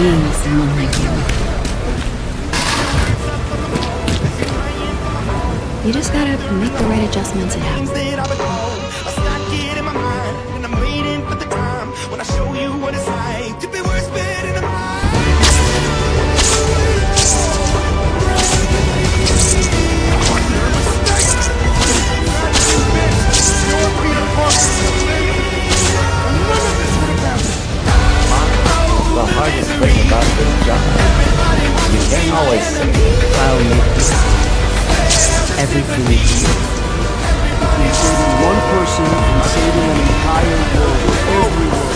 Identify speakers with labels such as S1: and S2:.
S1: being with someone like you. You just gotta make the right adjustments and happen.
S2: The hardest thing about this job, you can't always say, I'll make this everything is
S3: Between saving one person and saving an entire world, everyone